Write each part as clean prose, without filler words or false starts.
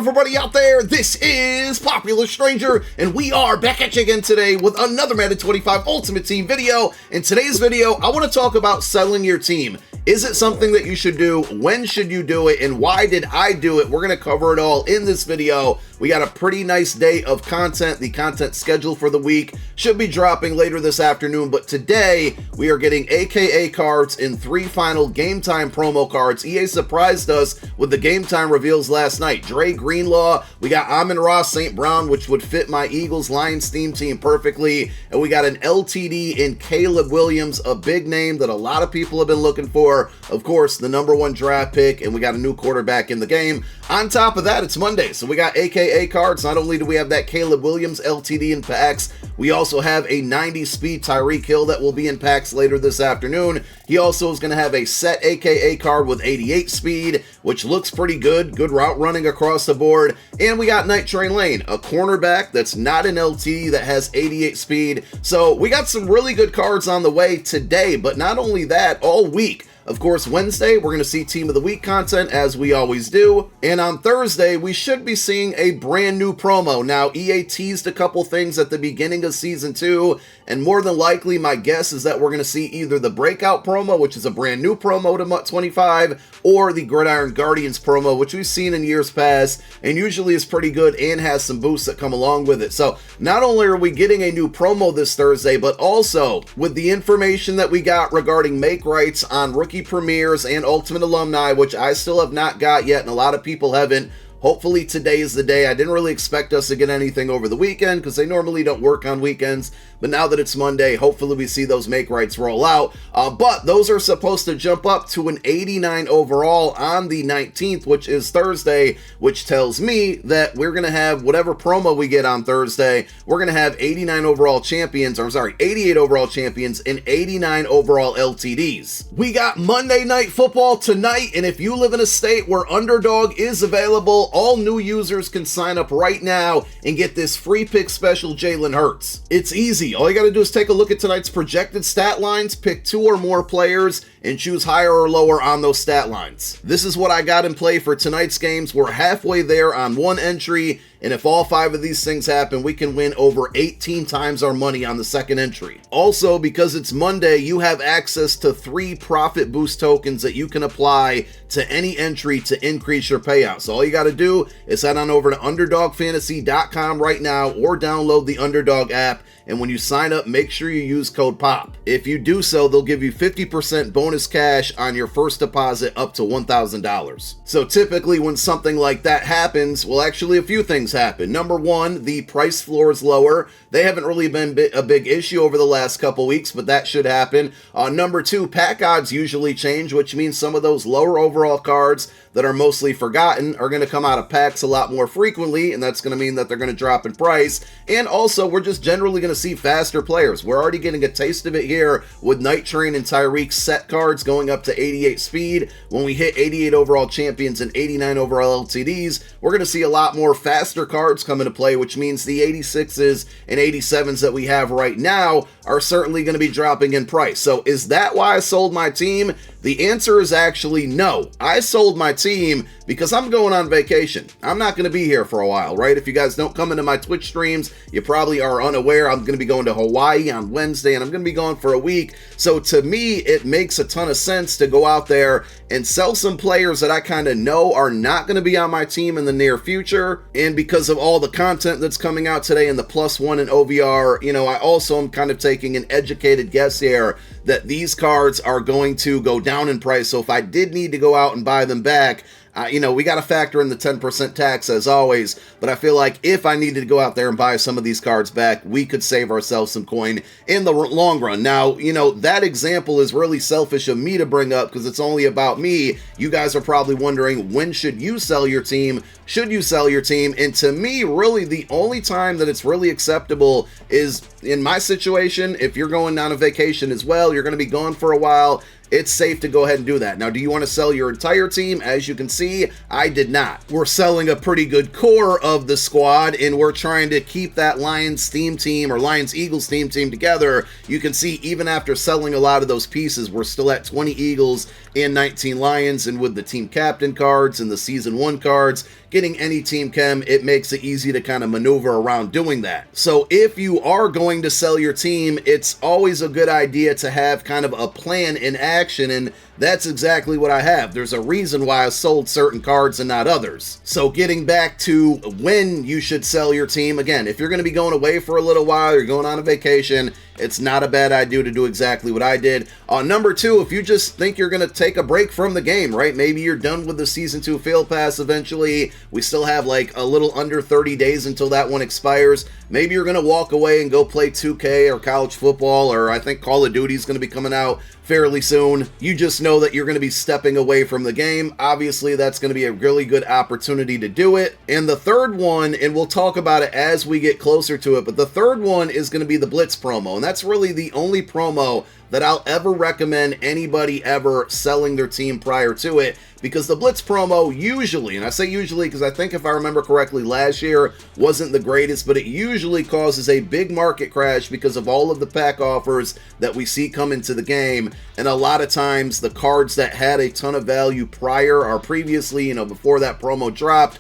everybody out there? This is Popular Stranger, and we are back at you again today with another Madden 25 Ultimate Team video. In today's video, I want to talk about selling your team. Is it something that you should do? When should you do it? And why did I do it? We're going to cover it all in this video. We got a pretty nice day of content. The content schedule for the week should be dropping later this afternoon, but today we are getting AKA cards in 3 final Game Time promo cards. EA surprised us with the Game Time reveals last night. Dre Greenlaw, we got Amon-Ra St. Brown, which would fit my Eagles Lions theme team perfectly, and we got an LTD in Caleb Williams, a big name that a lot of people have been looking for. Of course, the #1 draft pick, and we got a new quarterback in the game. On top of that, it's Monday, so we got AKA cards. Not only do we have that Caleb Williams LTD in packs, we also have a 90 speed Tyreek Hill that will be in packs later this afternoon. He also is going to have a set AKA card with 88 speed, which looks pretty good. Good route running across the board. And we got Night Train Lane, a cornerback that's not an LT that has 88 speed. So we got some really good cards on the way today, but not only that, all week. Of course, Wednesday, we're going to see Team of the Week content, as we always do. And on Thursday, we should be seeing a brand new promo. Now, EA teased a couple things at the beginning of Season 2, and more than likely, my guess is that we're going to see either the Breakout promo, which is a brand new promo to MUT 25, or the Gridiron Guardians promo, which we've seen in years past, and usually is pretty good and has some boosts that come along with it. So, not only are we getting a new promo this Thursday, but also, with the information that we got regarding make rights on rookie premieres and Ultimate Alumni, which I still have not got yet, and a lot of people haven't. Hopefully today is the day. I didn't really expect us to get anything over the weekend because they normally don't work on weekends, but now that it's Monday, hopefully we see those make rights roll out. But those are supposed to jump up to an 89 overall on the 19th, which is Thursday, which tells me that we're going to have whatever promo we get on Thursday, we're going to have 89 overall champions, or I'm sorry, 88 overall champions and 89 overall LTDs. We got Monday Night Football tonight, and if you live in a state where Underdog is available, all new users can sign up right now and get this free pick special Jalen Hurts. It's easy. All you got to do is take a look at tonight's projected stat lines, pick 2 or more players, and choose higher or lower on those stat lines. This is what I got in play for tonight's games. We're halfway there on one entry, and if all 5 of these things happen, we can win over 18 times our money on the second entry. Also, because it's Monday, you have access to 3 profit boost tokens that you can apply to any entry to increase your payout. So all you got to do is head on over to underdogfantasy.com right now or download the Underdog app. And when you sign up, make sure you use code POP. If you do so, they'll give you 50% bonus cash on your first deposit up to $1,000. So typically when something like that happens, well, actually a few things happen. Number 1, the price floor is lower. They haven't really been a big issue over the last couple weeks, but that should happen. Number 2, pack odds usually change, which means some of those lower overall cards that are mostly forgotten are going to come out of packs a lot more frequently, and that's going to mean that they're going to drop in price. And also, we're just generally going to see faster players. We're already getting a taste of it here with Night Train and Tyreek set cards going up to 88 speed. When we hit 88 overall champions and 89 overall LTDs, we're going to see a lot more faster cards come into play, which means the 86s and 87s that we have right now are certainly going to be dropping in price. So is that why I sold my team? The answer is actually no. I sold my team because I'm going on vacation. I'm not going to be here for a while, right? If you guys don't come into my Twitch streams, you probably are unaware. I'm going to be going to Hawaii on Wednesday, and I'm going to be gone for a week. So to me, it makes a ton of sense to go out there and sell some players that I kind of know are not going to be on my team in the near future. And because of all the content that's coming out today in the +1 and OVR, you know, I also am kind of taking an educated guess here that these cards are going to go down in price. So if I did need to go out and buy them back, you know, we got to factor in the 10% tax as always, but I feel like if I needed to go out there and buy some of these cards back, we could save ourselves some coin in the long run. Now, you know, that example is really selfish of me to bring up because it's only about me. You guys are probably wondering, when should you sell your team? Should you sell your team? And to me, really, the only time that it's really acceptable is in my situation. If you're going on a vacation as well, you're going to be gone for a while, it's safe to go ahead and do that. Now, do you want to sell your entire team? As you can see, I did not. We're selling a pretty good core of the squad, and we're trying to keep that Lions theme team or Lions Eagles theme team together. You can see even after selling a lot of those pieces, we're still at 20 Eagles and 19 Lions, and with the team captain cards and the season 1 cards, getting any team chem, it makes it easy to kind of maneuver around doing that. So if you are going to sell your team, it's always a good idea to have kind of a plan in action, and that's exactly what I have. There's a reason why I sold certain cards and not others. So getting back to when you should sell your team, again, if you're going to be going away for a little while, you're going on a vacation, it's not a bad idea to do exactly what I did. Number 2, if you just think you're going to take a break from the game, right? Maybe you're done with the Season 2 Field Pass eventually. We still have like a little under 30 days until that one expires. Maybe you're going to walk away and go play 2K or college football, or I think Call of Duty is going to be coming out fairly soon. You just know that you're going to be stepping away from the game. Obviously, that's going to be a really good opportunity to do it. And the third one, and we'll talk about it as we get closer to it, but the third one is going to be the Blitz promo, and that's really the only promo that I'll ever recommend anybody ever selling their team prior to it, because the Blitz promo usually, and I say usually because I think if I remember correctly last year wasn't the greatest, but it usually causes a big market crash because of all of the pack offers that we see come into the game, and a lot of times the cards that had a ton of value prior or previously, before that promo dropped,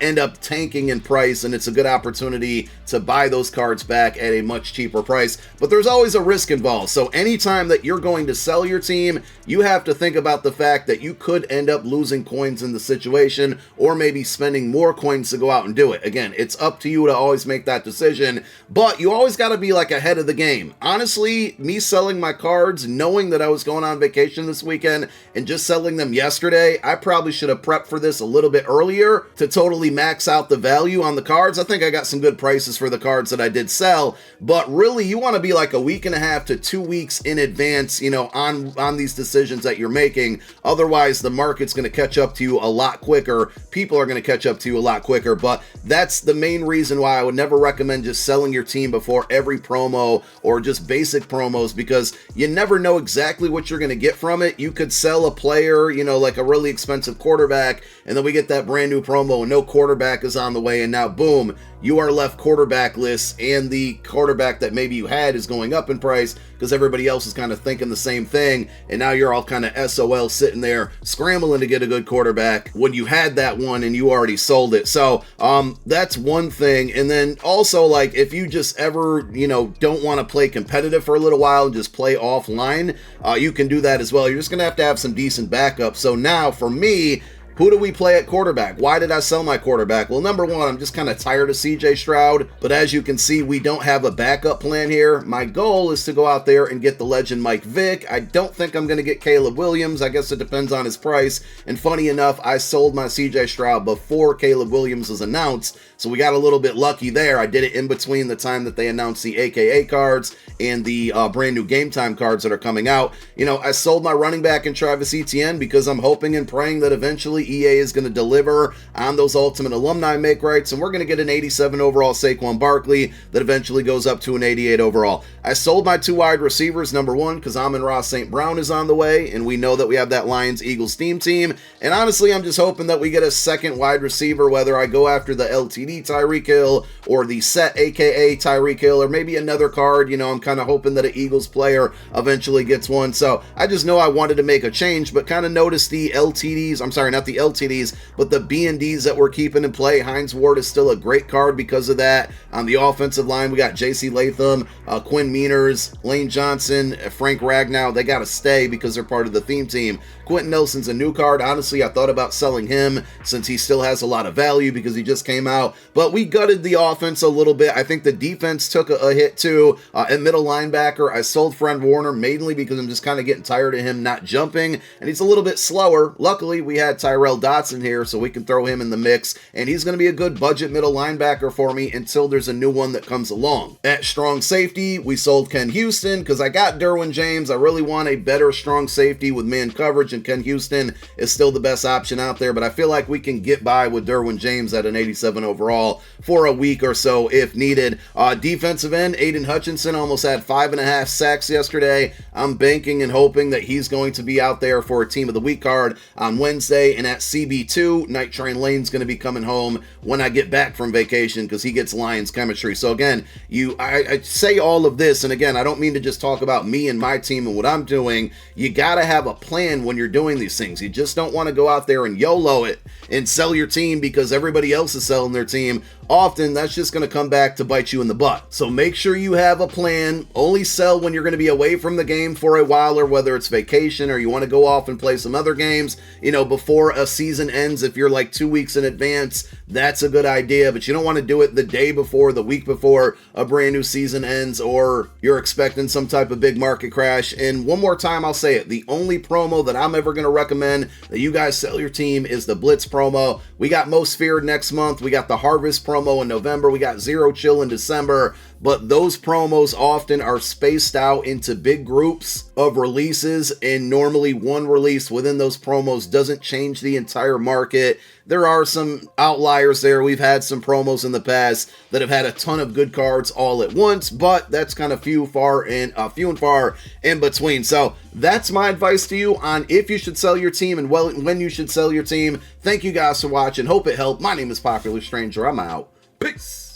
end up tanking in price, and it's a good opportunity to buy those cards back at a much cheaper price. But there's always a risk involved. So anytime that you're going to sell your team, you have to think about the fact that you could end up losing coins in the situation, or maybe spending more coins to go out and do it. Again, it's up to you to always make that decision, but you always got to be like ahead of the game. Honestly, me selling my cards, knowing that I was going on vacation this weekend and just selling them yesterday, I probably should have prepped for this a little bit earlier to totally max out the value on the cards. I think I got some good prices for the cards that I did sell, but really you want to be like a week and a half to 2 weeks in advance, on these decisions that you're making. Otherwise, the market's going to catch up to you a lot quicker. People are going to catch up to you a lot quicker, but that's the main reason why I would never recommend just selling your team before every promo or just basic promos, because you never know exactly what you're going to get from it. You could sell a player, like a really expensive quarterback, and then we get that brand new promo and no quarterback is on the way, and now boom, you are left quarterbackless, and the quarterback that maybe you had is going up in price because everybody else is kind of thinking the same thing, and now you're all kind of SOL sitting there scrambling to get a good quarterback when you had that one and you already sold it. So that's one thing. And then also, like, if you just ever don't want to play competitive for a little while and just play offline, you can do that as well. You're just gonna have to have some decent backup. So now for me, who do we play at quarterback? Why did I sell my quarterback? Well, number one, I'm just kind of tired of CJ Stroud, but as you can see, we don't have a backup plan here. My goal is to go out there and get the legend Mike Vick. I don't think I'm going to get Caleb Williams. I guess it depends on his price. And funny enough, I sold my CJ Stroud before Caleb Williams was announced, so we got a little bit lucky there. I did it in between the time that they announced the AKA cards and the brand new game time cards that are coming out. I sold my running back in Travis Etienne because I'm hoping and praying that eventually EA is going to deliver on those Ultimate Alumni make rights, and we're going to get an 87 overall Saquon Barkley that eventually goes up to an 88 overall. I sold my 2 wide receivers, number one, because Amon-Ra St. Brown is on the way, and we know that we have that Lions-Eagles team. And honestly, I'm just hoping that we get a second wide receiver, whether I go after the LTD Tyreek Hill or the set AKA Tyreek Hill, or maybe another card. I'm kind of hoping that an Eagles player eventually gets one. So I just know I wanted to make a change, but kind of noticed the LTDs, I'm sorry, not the LTDs, but the B&Ds that we're keeping in play. Hines Ward is still a great card because of that. On the offensive line, we got J.C. Latham, Quinn Meaners, Lane Johnson, Frank Ragnow. They got to stay because they're part of the theme team. Quentin Nelson's a new card. Honestly, I thought about selling him since he still has a lot of value because he just came out, but we gutted the offense a little bit. I think the defense took a hit too. At middle linebacker, I sold Fred Warner mainly because I'm just kind of getting tired of him not jumping, and he's a little bit slower. Luckily, we had Tyrell Dotson here, so we can throw him in the mix, and he's going to be a good budget middle linebacker for me until there's a new one that comes along. At strong safety, we sold Ken Houston because I got Derwin James. I really want a better strong safety with man coverage, and Ken Houston is still the best option out there, but I feel like we can get by with Derwin James at an 87 overall for a week or so if needed. Defensive end, Aiden Hutchinson almost had 5.5 sacks yesterday. I'm banking and hoping that he's going to be out there for a Team of the Week card on Wednesday. And at at CB2. Night Train Lane's going to be coming home when I get back from vacation because he gets Lions chemistry. So again, I say all of this, and again, I don't mean to just talk about me and my team and what I'm doing. You got to have a plan when you're doing these things. You just don't want to go out there and YOLO it and sell your team because everybody else is selling their team. Often that's just going to come back to bite you in the butt. So make sure you have a plan. Only sell when you're going to be away from the game for a while, or whether it's vacation or you want to go off and play some other games, before a season ends. If you're like 2 weeks in advance, that's a good idea, but you don't want to do it the day before, the week before a brand new season ends, or you're expecting some type of big market crash. And one more time, I'll say it. The only promo that I'm ever going to recommend that you guys sell your team is the Blitz promo. We got Most Feared next month. We got the Harvest promo in November. We got Zero Chill in December. But those promos often are spaced out into big groups of releases, and normally one release within those promos doesn't change the entire market. There are some outliers there. We've had some promos in the past that have had a ton of good cards all at once, but that's kind of few and far in between. So that's my advice to you on if you should sell your team and when you should sell your team. Thank you guys for watching. Hope it helped. My name is Popular Stranger. I'm out. Peace.